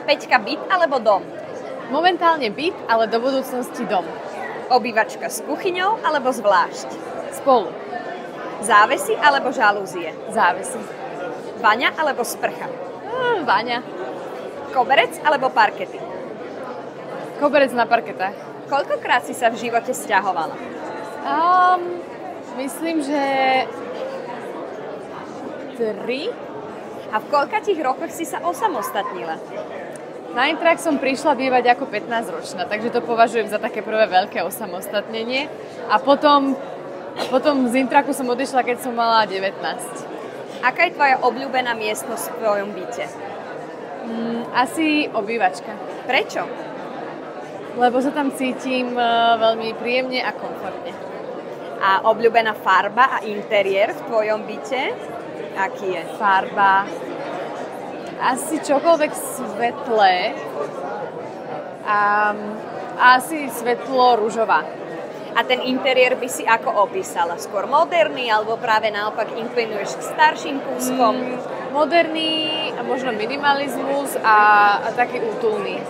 Peťka, byt alebo dom? Momentálne byt, ale do budúcnosti dom. Obývačka s kuchyňou alebo zvlášť? Spolu. Závesy alebo žalúzie? Závesy. Vaňa alebo sprcha? Vaňa. Koberec alebo parkety? Koberec na parketách. Koľkokrát si sa v živote sťahovala? Myslím, že 3. A v koľkatých rokoch si sa osamostatnila? Na Interact som prišla bývať ako 15-ročná, takže to považujem za také prvé veľké osamostatnenie. A potom z Interactu som odišla, keď som mala 19. Aká je tvoja obľúbená miestnosť v tvojom byte? Asi obývačka. Prečo? Lebo sa tam cítim veľmi príjemne a komfortne. A obľúbená farba a interiér v tvojom byte? Aký je? Farba. Asi čokoľvek svetlé. A asi svetlo ružová. A ten interiér by si ako opísala? Skôr moderný, alebo práve naopak inklinuješ k starším kúskom? Moderný, možno minimalizmus a taký útulný.